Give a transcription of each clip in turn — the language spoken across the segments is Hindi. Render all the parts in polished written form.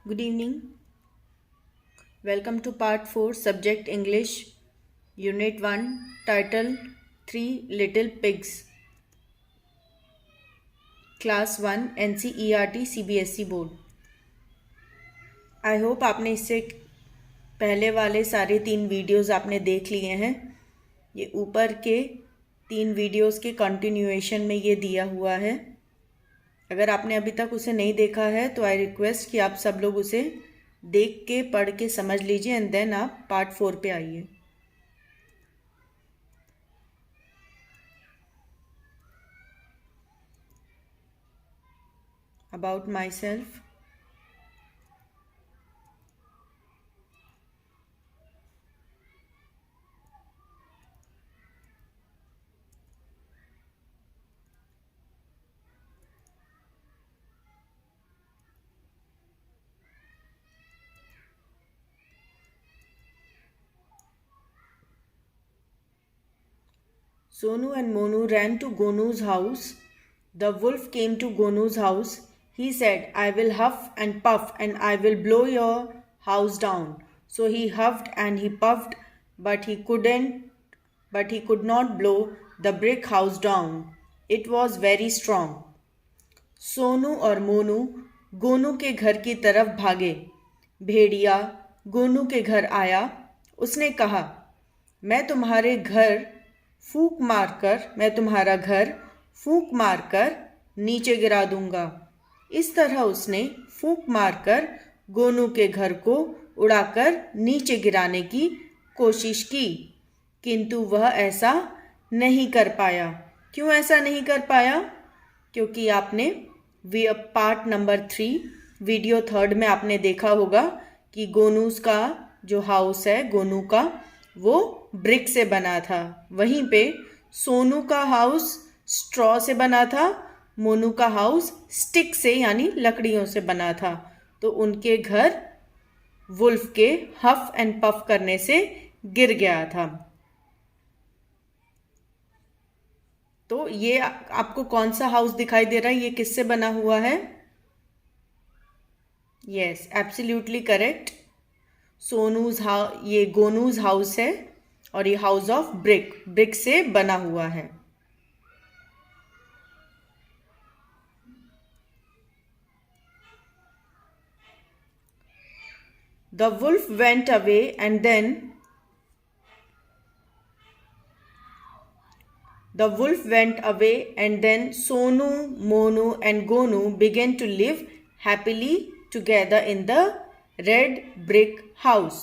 Good evening. Welcome to Part 4, Subject English, Unit 1, Title 3 Little Pigs, Class 1, NCERT CBSE Board. I hope आपने इससे पहले वाले सारे 3 वीडियोस आपने देख लिए हैं. ये ऊपर के 3 वीडियोस के कंटिन्यूएशन में ये दिया हुआ है. अगर आपने अभी तक उसे नहीं देखा है तो आई रिक्वेस्ट कि आप सब लोग उसे देख के पढ़ के समझ लीजिए एंड देन आप पार्ट 4 पे आइए. About my self. Sonu and Monu ran to Gonu's house. The wolf came to Gonu's house. He said, I will huff and puff and I will blow your house down. So he huffed and he puffed, but he could not blow the brick house down. It was very strong. Sonu और मोनू गोनू के घर की तरफ भागे. भेड़िया गोनू के घर आया. उसने कहा, मैं तुम्हारा घर फूंक मारकर नीचे गिरा दूंगा. इस तरह उसने फूंक मारकर गोनू के घर को उड़ाकर नीचे गिराने की कोशिश की, किंतु वह ऐसा नहीं कर पाया. क्यों ऐसा नहीं कर पाया? क्योंकि आपने पार्ट नंबर 3 वीडियो 3 में आपने देखा होगा कि गोनूस का जो हाउस है गोनू का वो ब्रिक से बना था. वहीं पे सोनू का हाउस स्ट्रॉ से बना था, मोनू का हाउस स्टिक से यानी लकड़ियों से बना था. तो उनके घर वुल्फ के हफ एंड पफ करने से गिर गया था. तो ये आपको कौन सा हाउस दिखाई दे रहा है? ये किससे बना हुआ है? Yes, absolutely correct. ये गोनूज हाउस है और ये हाउस ऑफ ब्रिक से बना हुआ है. The wolf went away and then Sonu, Monu and Gonu began to live happily together in the red brick house.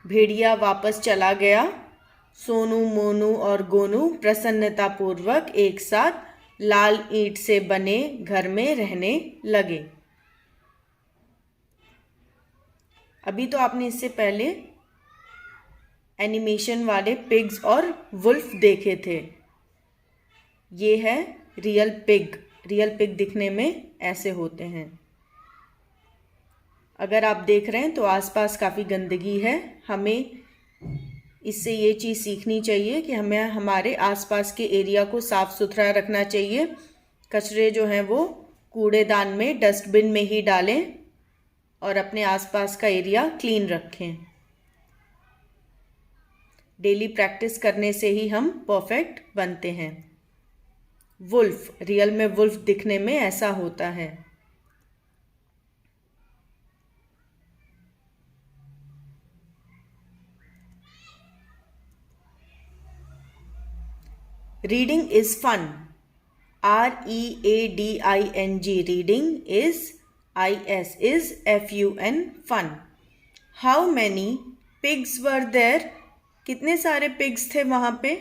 भेड़िया वापस चला गया. सोनू, मोनू और गोनू प्रसन्नतापूर्वक एक साथ लाल ईंट से बने घर में रहने लगे. अभी तो आपने इससे पहले एनिमेशन वाले पिग्स और वुल्फ देखे थे. ये है रियल पिग. रियल पिग दिखने में ऐसे होते हैं. अगर आप देख रहे हैं तो आसपास काफ़ी गंदगी है. हमें इससे ये चीज़ सीखनी चाहिए कि हमें हमारे आसपास के एरिया को साफ़ सुथरा रखना चाहिए. कचरे जो हैं वो कूड़ेदान में, डस्टबिन में ही डालें और अपने आसपास का एरिया क्लीन रखें. डेली प्रैक्टिस करने से ही हम परफेक्ट बनते हैं. वुल्फ, रियल में वुल्फ दिखने में ऐसा होता है. Reading is fun. READING. Reading is FUN. Fun. How many pigs were there? कितने सारे pigs थे वहां पे?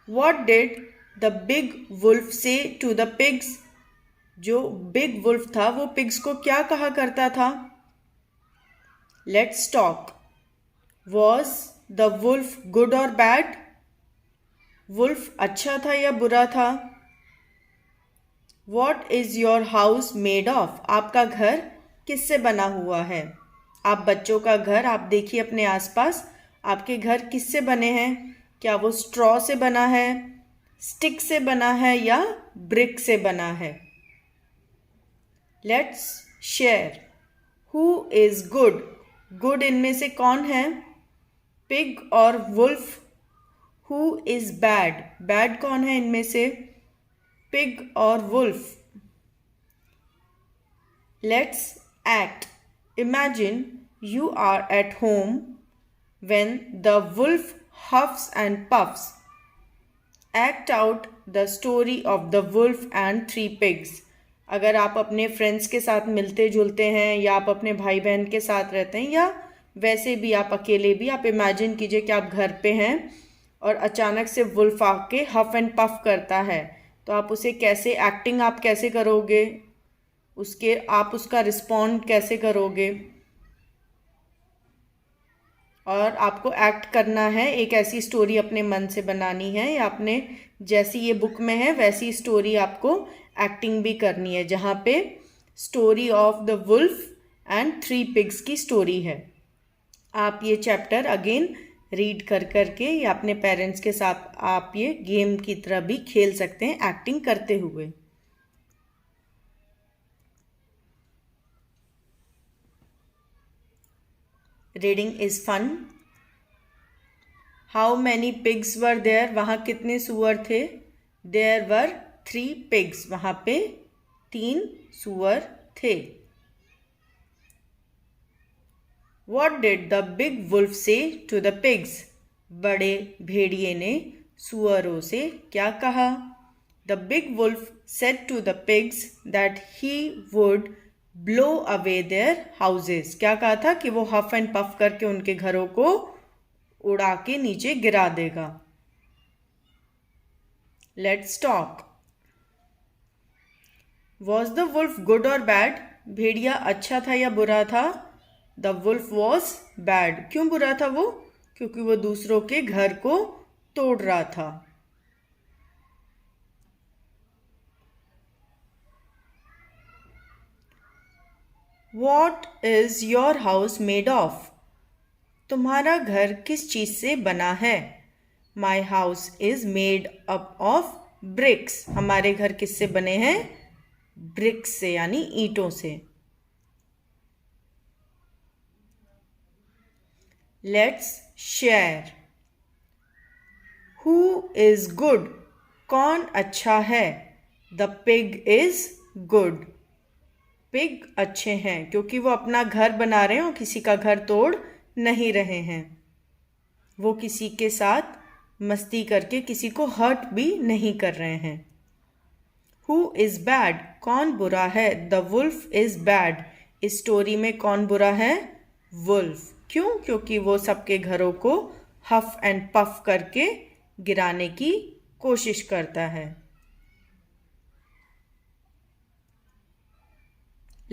What did the big wolf say to the pigs? जो big wolf था वो pigs को क्या कहा करता था? Let's talk. Was the wolf good or bad? Wolf अच्छा था या बुरा था? What is your house made of? आपका घर किससे बना हुआ है? आप बच्चों का घर आप देखिए अपने आसपास. आपके घर किससे बने हैं? क्या वो स्ट्रॉ से बना है, स्टिक से बना है या ब्रिक से बना है? Let's share. Who is good? Good इनमें से कौन है? पिग और wolf. Who is bad? Bad कौन है इनमें से? पिग और wolf. Let's act. Imagine you are at home when the wolf huffs and puffs. Act out the story of the wolf and three pigs. अगर आप अपने फ्रेंड्स के साथ मिलते जुलते हैं या आप अपने भाई बहन के साथ रहते हैं या वैसे भी आप अकेले भी, आप इमेजिन कीजिए कि आप घर पे हैं और अचानक से वुल्फ आके हफ एंड पफ करता है, तो आप उसे कैसे एक्टिंग आप कैसे करोगे, आप उसका रिस्पॉन्ड कैसे करोगे? और आपको एक्ट करना है, एक ऐसी स्टोरी अपने मन से बनानी है या आपने जैसी ये बुक में है वैसी स्टोरी आपको एक्टिंग भी करनी है, जहाँ पे story of the wolf and three pigs की स्टोरी है. आप ये चैप्टर अगेन रीड कर करके या अपने पेरेंट्स के साथ आप ये गेम की तरह भी खेल सकते हैं एक्टिंग करते हुए. Reading is fun. How many pigs were there? वहाँ कितने सुअर थे? There were 3 pigs. वहाँ पे 3 सुअर थे. What did the big wolf say to the pigs? बड़े भेड़िए ने सुअरों से क्या कहा? The big wolf said to the pigs that he would blow away their houses. क्या कहा था? कि वो हफ एंड पफ करके उनके घरों को उड़ा के नीचे गिरा देगा. Let's talk. Was the wolf good और बैड? भेड़िया अच्छा था या बुरा था? The wolf was bad. क्यों बुरा था वो? क्योंकि वो दूसरों के घर को तोड़ रहा था. What is your house made of? तुम्हारा घर किस चीज से बना है? My house is made up of bricks. हमारे घर किससे बने हैं? ब्रिक्स से, यानी ईंटों से. Let's share. Who is good? कौन अच्छा है? The pig is good. Pig अच्छे हैं क्योंकि वो अपना घर बना रहे हैं और किसी का घर तोड़ नहीं रहे हैं. वो किसी के साथ मस्ती करके किसी को हर्ट भी नहीं कर रहे हैं. Who is bad? कौन बुरा है? The wolf is bad. इस स्टोरी में कौन बुरा है? वुल्फ. क्यों? क्योंकि वो सबके घरों को हफ एंड पफ करके गिराने की कोशिश करता है.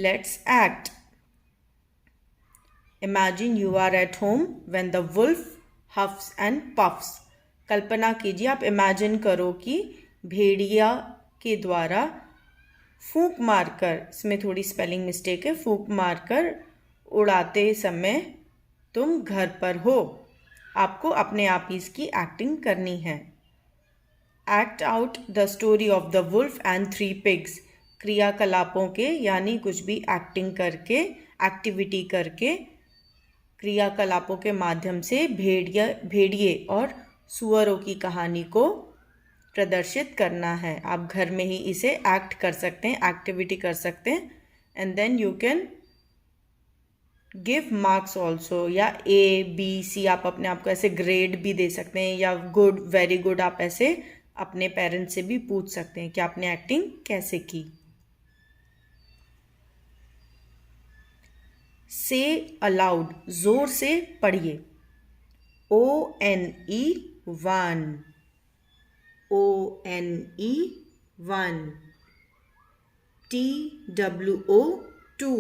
Let's act. Imagine you are at home when the wolf huffs and puffs. कल्पना कीजिए, आप इमेजिन करो कि भेड़िया के द्वारा फूंक मारकर, इसमें थोड़ी स्पेलिंग मिस्टेक है, फूंक मारकर उड़ाते समय तुम घर पर हो. आपको अपने आप ही इसकी एक्टिंग करनी है. Act out the story of the wolf and 3 pigs. क्रियाकलापों के, यानी कुछ भी एक्टिंग करके, एक्टिविटी करके, क्रियाकलापों के माध्यम से भेड़िए और सुअरों की कहानी को प्रदर्शित करना है. आप घर में ही इसे एक्ट कर सकते हैं, एक्टिविटी कर सकते हैं. And then you can give marks also, या A, B, C आप अपने आप को ऐसे ग्रेड भी दे सकते हैं, या गुड, वेरी गुड आप ऐसे अपने पेरेंट्स से भी पूछ सकते हैं कि आपने एक्टिंग कैसे की. से अलाउड, जोर से पढ़िए. ONE 1, ONE 1, TWO 2,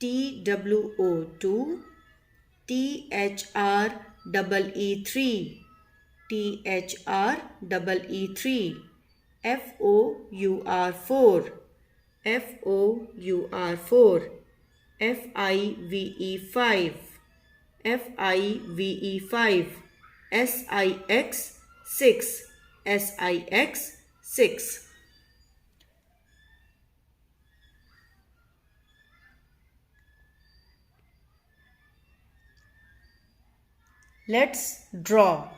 TWO 2, THREE 3, THREE 3, FOUR 4, FOUR 4, FIVE 5, FIVE 5, SIX 6, SIX 6. Let's draw.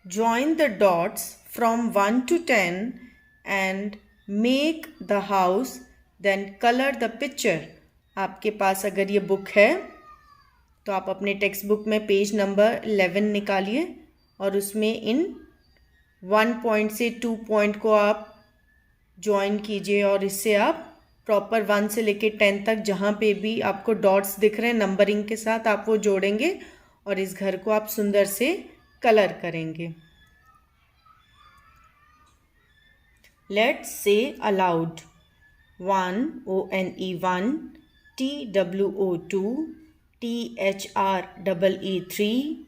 Join the dots from 1 to 10 and make the house, then color the picture. आपके पास अगर ये बुक है तो आप अपने टेक्स्ट बुक में पेज नंबर 11 निकालिए और उसमें इन 1 पॉइंट से 2 पॉइंट को आप ज्वाइन कीजिए और इससे आप प्रॉपर 1 से लेके 10 तक जहाँ पे भी आपको डॉट्स दिख रहे हैं नंबरिंग के साथ आप वो जोड़ेंगे और इस घर को आप सुंदर से कलर करेंगे. Let's say aloud. 1 O-N-E 1, T-W-O 2, T-H-R-E-E 3,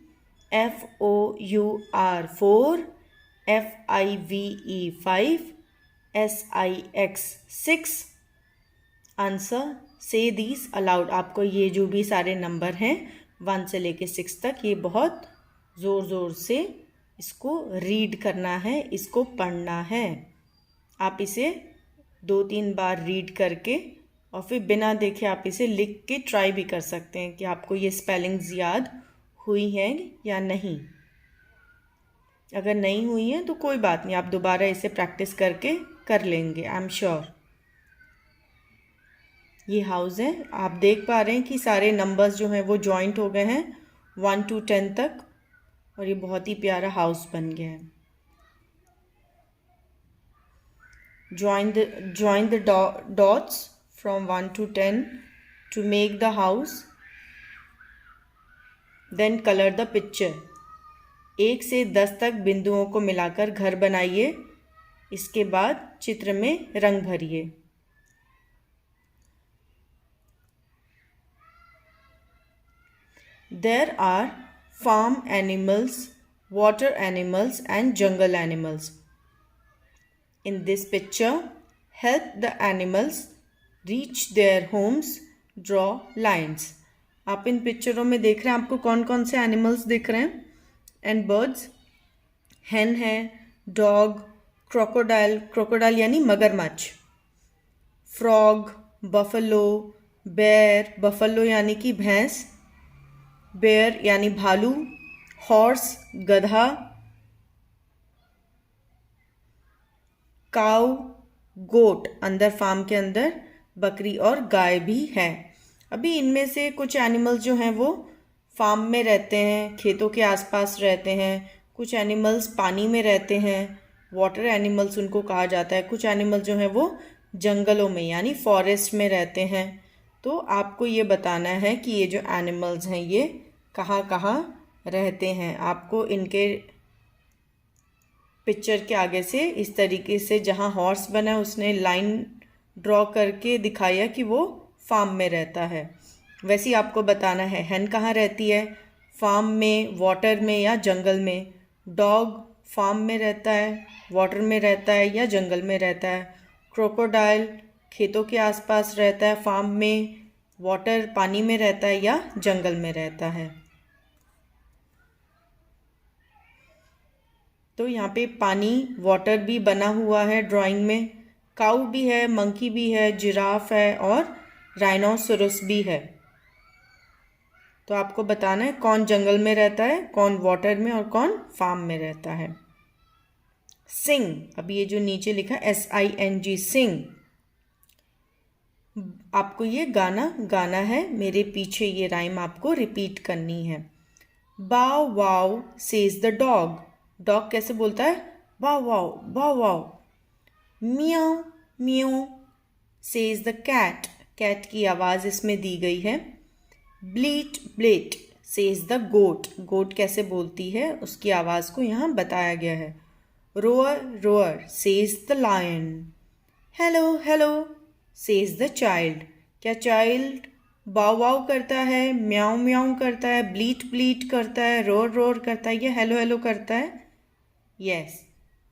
F-O-U-R 4, F-I-V-E 5, S-I-X 6. Answer. Say these aloud. आपको ये जो भी सारे नंबर हैं 1 से लेके 6 तक ये बहुत ज़ोर ज़ोर से इसको रीड करना है, इसको पढ़ना है. आप इसे 2-3 बार रीड करके और फिर बिना देखे आप इसे लिख के ट्राई भी कर सकते हैं कि आपको ये स्पेलिंग्स याद हुई हैं या नहीं. अगर नहीं हुई हैं तो कोई बात नहीं, आप दोबारा इसे प्रैक्टिस करके कर लेंगे, आई एम श्योर. ये हाउस है, आप देख पा रहे हैं कि सारे नंबर्स जो हैं वो जॉइंट हो गए हैं 1 to 10 तक और ये बहुत ही प्यारा हाउस बन गया है. Join the dots from 1 to 10 to make the house. Then color the picture. 1 से 10 तक बिंदुओं को मिलाकर घर बनाइए. इसके बाद चित्र में रंग भरिए. There are farm animals, water animals and jungle animals. In this picture, help the animals reach their homes. Draw lines. आप इन पिक्चरों में देख रहे हैं आपको कौन कौन से एनिमल्स दिख रहे हैं एंड बर्ड्स. hen है, डॉग, क्रोकोडाइल यानी मगरमच्छ, फ्रॉग, बफलो, बेयर, बफलो यानी कि भैंस, बेयर यानी भालू, हॉर्स गधा, काऊ गोट, अंदर फार्म के अंदर बकरी और गाय भी है. अभी इनमें से कुछ एनिमल्स जो हैं वो फार्म में रहते हैं, खेतों के आसपास रहते हैं. कुछ एनिमल्स पानी में रहते हैं, वाटर एनिमल्स उनको कहा जाता है. कुछ एनिमल्स जो हैं वो जंगलों में यानी फॉरेस्ट में रहते हैं. तो आपको ये बताना है कि ये जो एनिमल्स हैं ये कहाँ कहाँ रहते हैं. आपको इनके पिक्चर के आगे से इस तरीके से जहाँ हॉर्स बना है उसने लाइन ड्रॉ करके दिखाया कि वो फार्म में रहता है. वैसे ही आपको बताना है hen कहाँ रहती है, फार्म में, वाटर में या जंगल में. डॉग फार्म में रहता है, वाटर में रहता है या जंगल में रहता है. क्रोकोडाइल खेतों के आसपास रहता है, फार्म में, वाटर पानी में रहता है या जंगल में रहता है. तो यहाँ पे पानी वाटर भी बना हुआ है ड्राइंग में. काऊ भी है, मंकी भी है, जिराफ है और राइनोसोरस भी है. तो आपको बताना है कौन जंगल में रहता है, कौन वाटर में और कौन फार्म में रहता है. सिंग, अब ये जो नीचे लिखा SING सिंग, आपको ये गाना है. मेरे पीछे ये राइम आपको रिपीट करनी है. Bow wow says the dog. Dog कैसे बोलता है, wow wow wow wow. Meow meow says the cat. Cat की आवाज़ इसमें दी गई है. ब्लीट ब्लेट सेज द गोट. गोट कैसे बोलती है उसकी आवाज़ को यहाँ बताया गया है. Roar roar says the lion. Hello hello says the child. क्या चाइल्ड बाव वाव करता है, म्याऊ म्याऊ करता है, ब्लीट ब्लीट करता है, रोर रोर करता है या हेलो हेलो करता है? यस,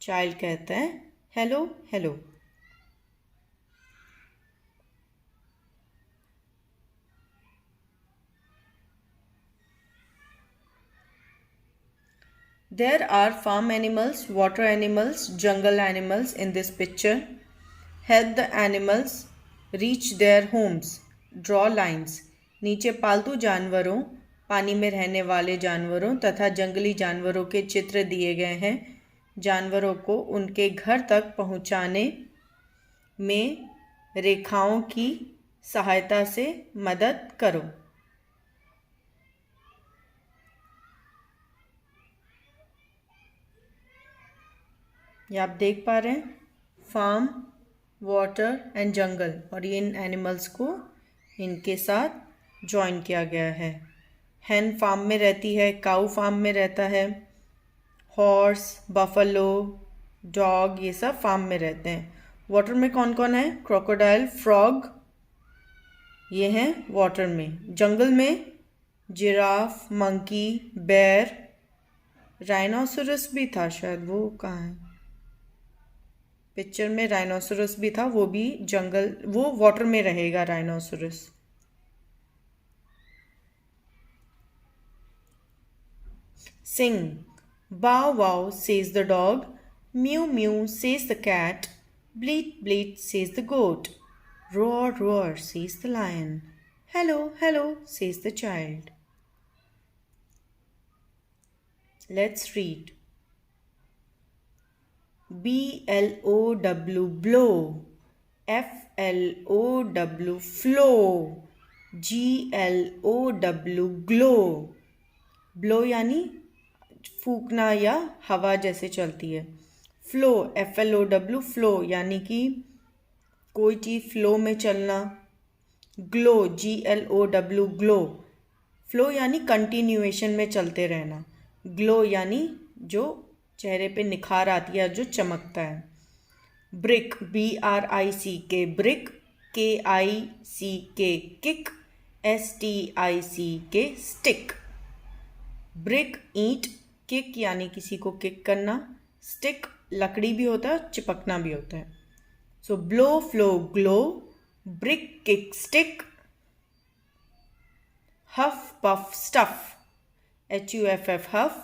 चाइल्ड कहता है hello hello. There are farm animals, water animals, jungle animals in this picture. Help the animals reach their homes. Draw lines. नीचे पालतू जानवरों, पानी में रहने वाले जानवरों तथा जंगली जानवरों के चित्र दिए गए हैं। जानवरों को उनके घर तक पहुंचाने में रेखाओं की सहायता से मदद करो। ये आप देख पा रहे हैं, फार्म, वाटर एंड जंगल, और ये इन एनिमल्स को इनके साथ जॉइन किया गया है। हैन फार्म में रहती है, काऊ फार्म में रहता है, हॉर्स, बफलो, डॉग, ये सब फार्म में रहते हैं। वाटर में कौन कौन है? क्रोकोडाइल, फ्रॉग, ये हैं वाटर में। जंगल में जिराफ, मंकी, बेर, राइनोसोरस भी था शायद, वो कहाँ है? पिक्चर में राइनोसोरस भी था, वो भी जंगल, वो वाटर में रहेगा rhinoceros. Sing. Bow wow says the dog. Mew mew says the cat. Bleat bleat says the goat. Roar roar says the lion. Hello hello says the child. Let's read. BLOW blow. FLOW flow. GLOW glow. Blow यानी फूकना या हवा जैसे चलती है। फ्लो, FLOW फ्लो यानी कि कोई चीज़ फ्लो में चलना। ग्लो, GLOW ग्लो, फ्लो यानी कंटिन्यूएशन में चलते रहना। ग्लो यानी जो चेहरे पे निखार आती है, जो चमकता है। Brick, BRICK brick, KICK kick, STICK stick. Brick ईंट, किक यानी किसी को किक करना, स्टिक लकड़ी भी होता है, चिपकना भी होता है। So blow flow glow, brick kick stick, huff puff stuff, HUFF huff,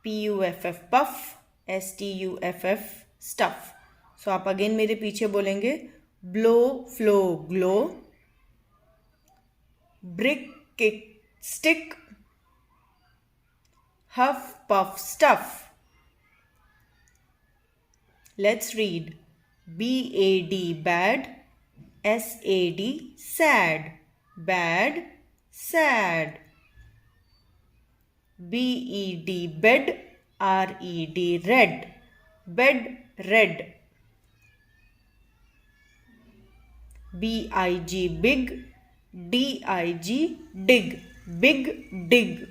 PUFF puff, STUFF stuff. So आप अगेन मेरे पीछे बोलेंगे, blow flow glow, brick kick stick, huff puff stuff. Let's read. BAD bad, SAD sad, bad, sad. BED bed, RED red, bed, red. BIG big, DIG dig, big dig.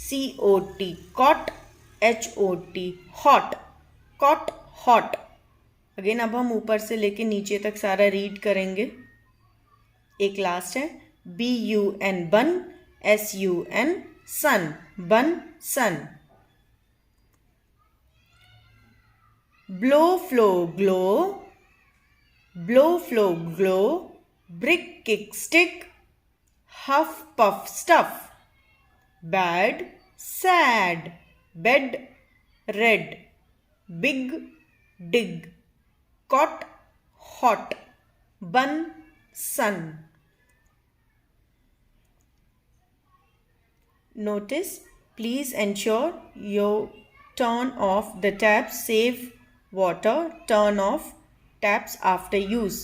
COT cot, HOT hot, cot hot. Again अब हम ऊपर से लेके नीचे तक सारा रीड करेंगे। एक लास्ट है, BUN बन, SUN sun, bun sun. Blow flow glow, blow flow glow, brick kick stick, huff puff stuff, bad, sad, bed, red, big, dig, cot, hot, bun, sun. Notice, please ensure you turn off the taps, save water, turn off taps after use.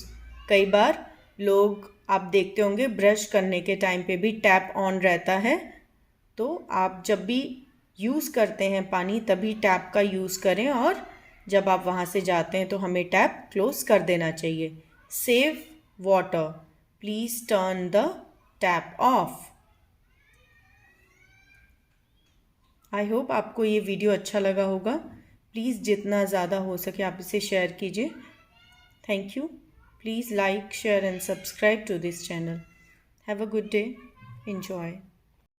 कई बार लोग आप देखते होंगे ब्रश करने के टाइम पे भी टैप ऑन रहता है, तो आप जब भी यूज़ करते हैं पानी तभी टैप का यूज़ करें, और जब आप वहाँ से जाते हैं तो हमें टैप क्लोज कर देना चाहिए। Save water, please turn the tap of. I hope आपको ये वीडियो अच्छा लगा होगा। प्लीज़ जितना ज़्यादा हो सके आप इसे शेयर कीजिए। Thank you. Please like, share and subscribe to this channel. Have a good day. Enjoy.